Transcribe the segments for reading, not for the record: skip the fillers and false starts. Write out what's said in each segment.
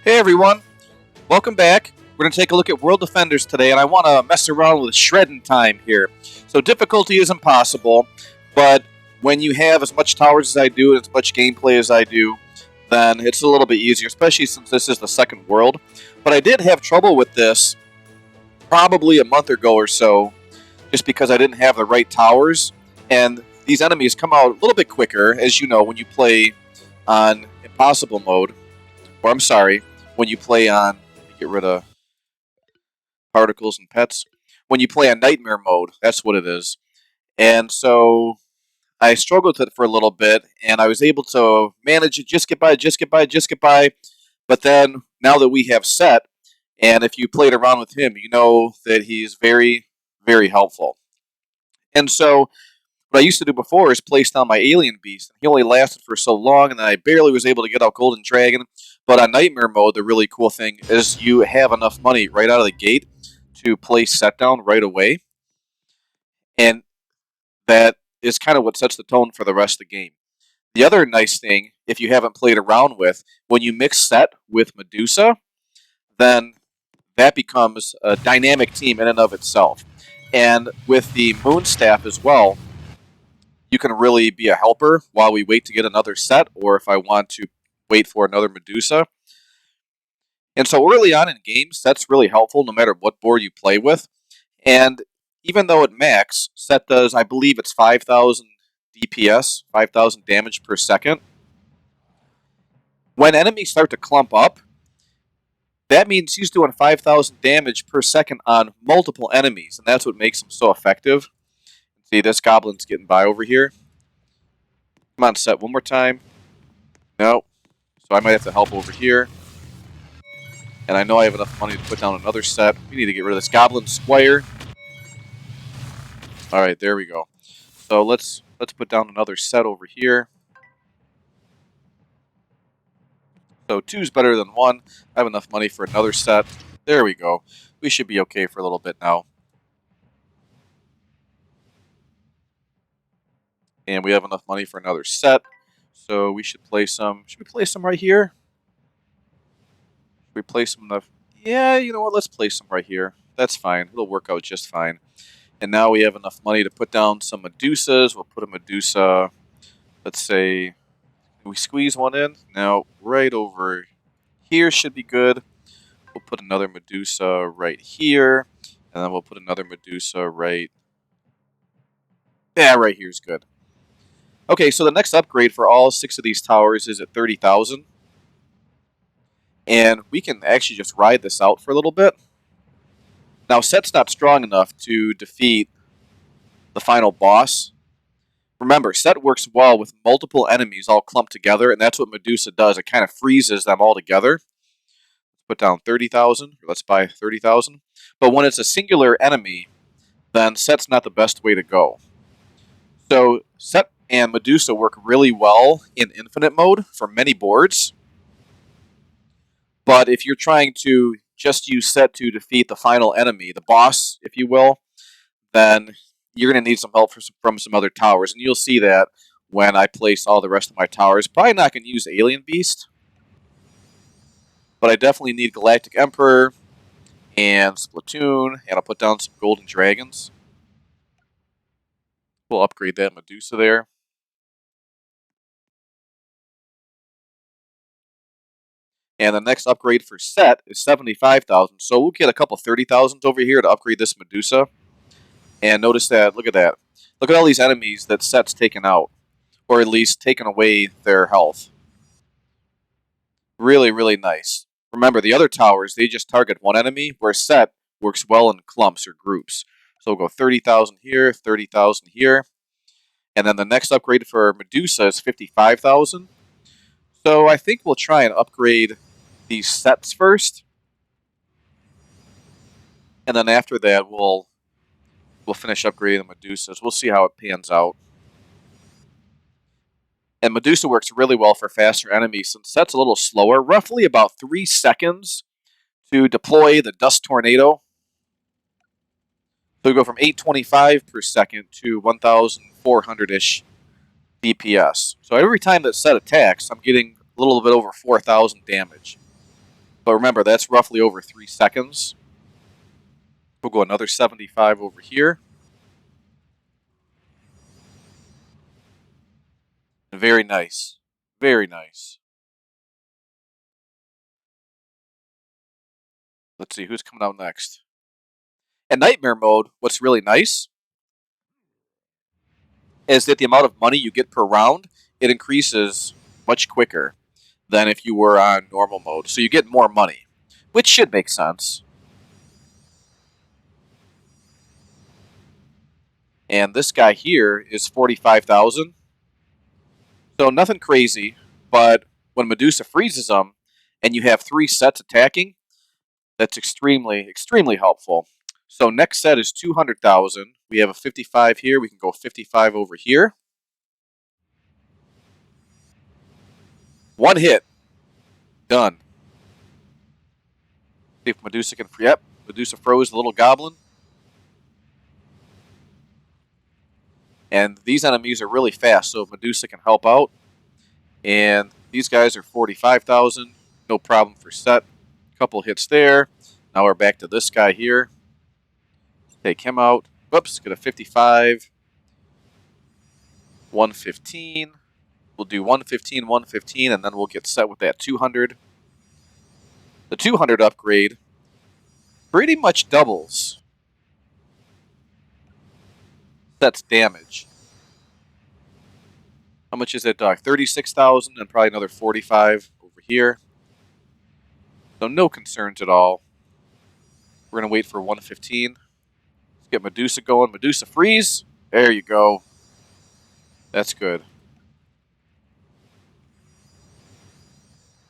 Hey everyone, welcome back. We're going to take a look at World Defenders today, and I want to mess around with Shreddin time here. So difficulty is impossible, but when you have as much towers as I do and as much gameplay as I do, then it's a little bit easier, especially since this is the second world. But I did have trouble with this probably a month ago or so, just because I didn't have the right towers, and these enemies come out a little bit quicker, as you know, when you play on impossible mode. Or I'm sorry, when you play on, let me get rid of particles and pets. When you play on nightmare mode, that's what it is. And so I struggled with it for a little bit, and I was able to manage it, just get by, just get by, just get by. But then now that we have Set, and if you played around with him, you know that he's very, very helpful. And so what I used to do before is place down my alien beast. He only lasted for so long, and then I barely was able to get out Golden Dragon. But on Nightmare mode, the really cool thing is you have enough money right out of the gate to place set down right away, and that is kind of what sets the tone for the rest of the game. The other nice thing, if you haven't played around with, when you mix set with Medusa, then that becomes a dynamic team in and of itself. And with the Moon Staff as well, you can really be a helper while we wait to get another set, or if I want to wait for another Medusa. And so early on in games, that's really helpful no matter what board you play with. And even though at max, set does, I believe it's 5,000 DPS, 5,000 damage per second. When enemies start to clump up, that means he's doing 5,000 damage per second on multiple enemies, and that's what makes him so effective. See, this goblin's getting by over here. Come on, set one more time. No. So I might have to help over here. And I know I have enough money to put down another set. We need to get rid of this Goblin Squire. Alright, there we go. So let's put down another set over here. So 2's better than 1. I have enough money for another set. There we go. We should be okay for a little bit now. And we have enough money for another set. So we should play some... Should we play some right here? Should we play some... Yeah, you know what? Let's play some right here. That's fine. It'll work out just fine. And now we have enough money to put down some Medusas. We'll put a Medusa... Let's say... we squeeze one in? Now, right over here should be good. We'll put another Medusa right here. And then we'll put another Medusa right... Yeah, right here is good. Okay, so the next upgrade for all 6 of these towers is at 30,000. And we can actually just ride this out for a little bit. Now, Set's not strong enough to defeat the final boss. Remember, Set works well with multiple enemies all clumped together, and that's what Medusa does. It kind of freezes them all together. Put down 30,000. Let's buy 30,000. But when it's a singular enemy, then Set's not the best way to go. So Set and Medusa work really well in infinite mode for many boards. But if you're trying to just use Set to defeat the final enemy, the boss, if you will, then you're going to need some help from some other towers. And you'll see that when I place all the rest of my towers. Probably not going to use Alien Beast. But I definitely need Galactic Emperor and Splatoon. And I'll put down some Golden Dragons. We'll upgrade that Medusa there. And the next upgrade for Set is 75,000. So we'll get a couple 30,000s over here to upgrade this Medusa. And notice that, look at that. Look at all these enemies that Set's taken out. Or at least taken away their health. Really, really nice. Remember, the other towers, they just target one enemy, where Set works well in clumps or groups. So we'll go 30,000 here, 30,000 here. And then the next upgrade for Medusa is 55,000. So I think we'll try and upgrade these sets first. And then after that, we'll finish upgrading the Medusas. We'll see how it pans out. And Medusa works really well for faster enemies since Set's a little slower, roughly about 3 seconds to deploy the Dust Tornado. So we go from 825 per second to 1,400-ish DPS. So every time that Set attacks, I'm getting a little bit over 4,000 damage. But remember, that's roughly over 3 seconds. We'll go another 75 over here. Very nice. Very nice. Let's see who's coming out next. In Nightmare mode, what's really nice is that the amount of money you get per round, it increases much quicker than if you were on normal mode. So you get more money, which should make sense. And this guy here is 45,000. So nothing crazy, but when Medusa freezes them and you have 3 sets attacking, that's extremely, extremely helpful. So next set is 200,000. We have a 55 here. We can go 55 over here. One hit. Done. See if Medusa can free up. Medusa froze the little goblin. And these enemies are really fast, so Medusa can help out. And these guys are 45,000. No problem for set. Couple hits there. Now we're back to this guy here. Take him out. Whoops, get a 55. 115. We'll do 115, 115, and then we'll get set with that 200. The 200 upgrade pretty much doubles set's damage. How much is that, Doc? 36,000 and probably another 45 over here. So no concerns at all. We're going to wait for 115. Let's get Medusa going. Medusa freeze. There you go. That's good.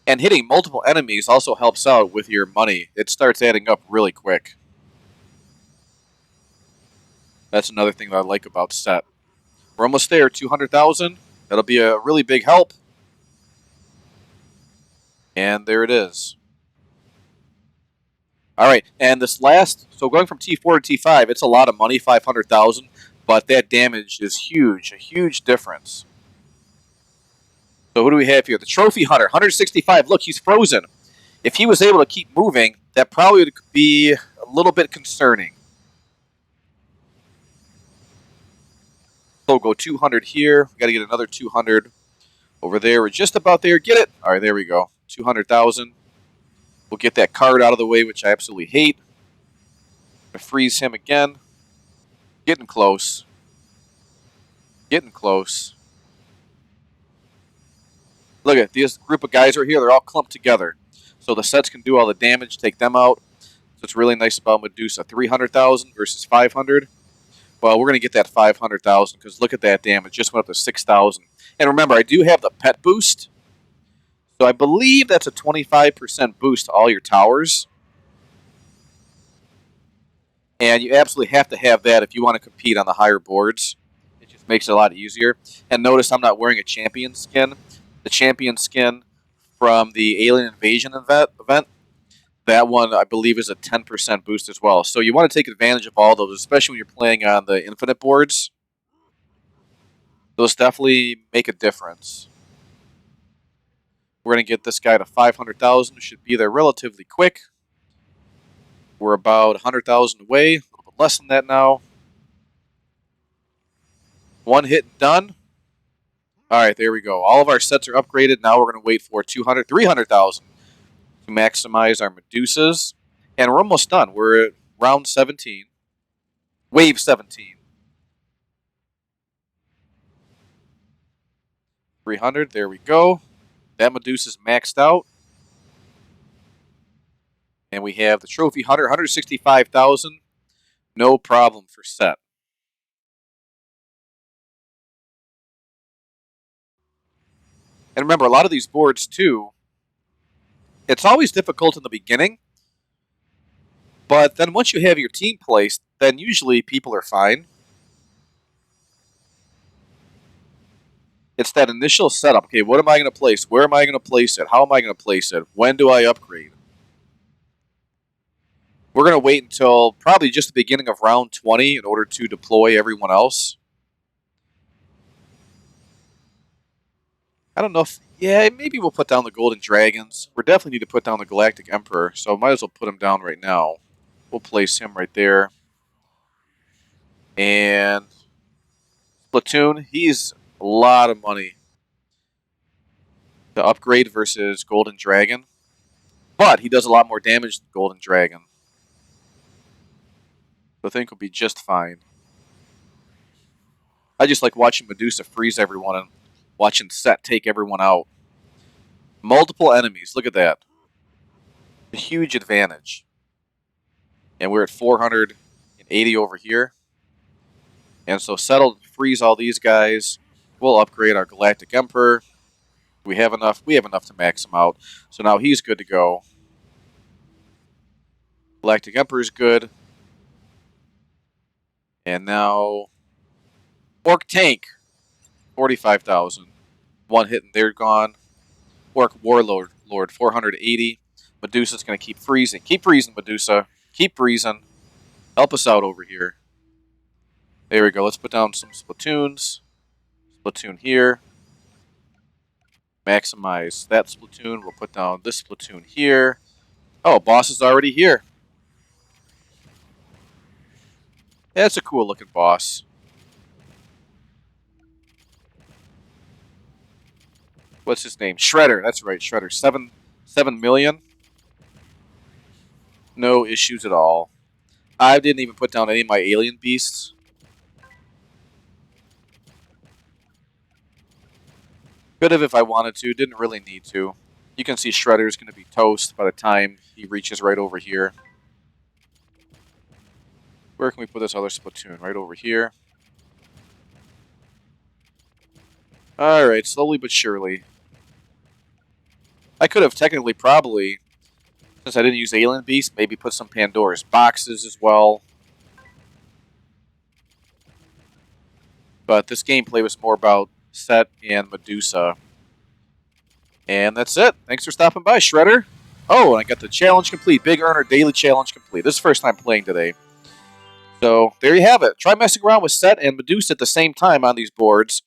And hitting multiple enemies also helps out with your money. It starts adding up really quick. That's another thing that I like about set. We're almost there, 200,000. That'll be a really big help. And there it is. All right, and this last, so going from T4 to T5, it's a lot of money, 500,000, but that damage is huge, a huge difference. So who do we have here? The Trophy Hunter, 165. Look, he's frozen. If he was able to keep moving, that probably would be a little bit concerning. So we'll go 200 here. We got to get another 200 over there. We're just about there. Get it? All right, there we go. 200,000. We'll get that card out of the way, which I absolutely hate. I'm going to freeze him again. Getting close. Getting close. Look at this group of guys right here. They're all clumped together. So the sets can do all the damage, take them out. So it's really nice about Medusa. 300,000 versus 500. Well, we're going to get that 500,000 because look at that damage. Just went up to 6,000. And remember, I do have the pet boost. So I believe that's a 25% boost to all your towers. And you absolutely have to have that if you want to compete on the higher boards. It just makes it a lot easier. And notice I'm not wearing a champion skin. The champion skin from the Alien Invasion event, that one I believe is a 10% boost as well. So you want to take advantage of all those, especially when you're playing on the infinite boards. Those definitely make a difference. We're going to get this guy to 500,000. Should be there relatively quick. We're about 100,000 away. A little bit less than that now. One hit and done. All right, there we go. All of our sets are upgraded. Now we're going to wait for 200, 300,000 to maximize our Medusas. And we're almost done. We're at round 17. Wave 17. 300, there we go. That Medusa's maxed out. And we have the Trophy Hunter, 165,000. No problem for set. And remember, a lot of these boards, too, it's always difficult in the beginning. But then once you have your team placed, then usually people are fine. It's that initial setup. Okay, what am I going to place? Where am I going to place it? How am I going to place it? When do I upgrade? We're going to wait until probably just the beginning of round 20 in order to deploy everyone else. I don't know if... Yeah, maybe we'll put down the Golden Dragons. We definitely need to put down the Galactic Emperor, so might as well put him down right now. We'll place him right there. And Platoon, he's a lot of money to upgrade versus Golden Dragon. But he does a lot more damage than Golden Dragon. So I think we'll be just fine. I just like watching Medusa freeze everyone and watching Set take everyone out. Multiple enemies, look at that. A huge advantage. And we're at 480 over here. And so Set'll freeze all these guys. We'll upgrade our Galactic Emperor. We have enough. We have enough to max him out. So now he's good to go. Galactic Emperor's good. And now Orc Tank, 45,000. One hit and they're gone. Orc Warlord, 480. Medusa's going to keep freezing. Keep freezing, Medusa. Keep freezing. Help us out over here. There we go. Let's put down some Splatoons. Splatoon here. Maximize that Splatoon. We'll put down this Splatoon here. Oh, boss is already here. Yeah, it's a cool looking boss. What's his name? Shredder. That's right, Shredder. 7 million. No issues at all. I didn't even put down any of my alien beasts. Could have if I wanted to. Didn't really need to. You can see Shredder's going to be toast by the time he reaches right over here. Where can we put this other Splatoon? Right over here. Alright, slowly but surely. I could have technically probably, since I didn't use Alien Beast, maybe put some Pandora's boxes as well. But this gameplay was more about Set and Medusa. And that's it. Thanks for stopping by, Shredder. Oh, and I got the challenge complete. Big Earner Daily Challenge complete. This is the first time playing today. So, there you have it. Try messing around with Set and Medusa at the same time on these boards.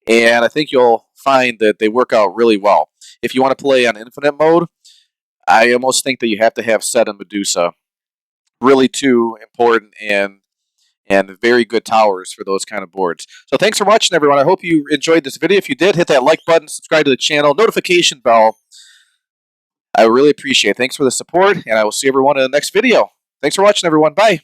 And I think you'll find that they work out really well. If you want to play on Infinite mode, I almost think that you have to have Set and Medusa. Really two important and very good towers for those kind of boards. So thanks for watching, everyone. I hope you enjoyed this video. If you did, hit that like button, subscribe to the channel, notification bell. I really appreciate it. Thanks for the support, and I will see everyone in the next video. Thanks for watching, everyone. Bye.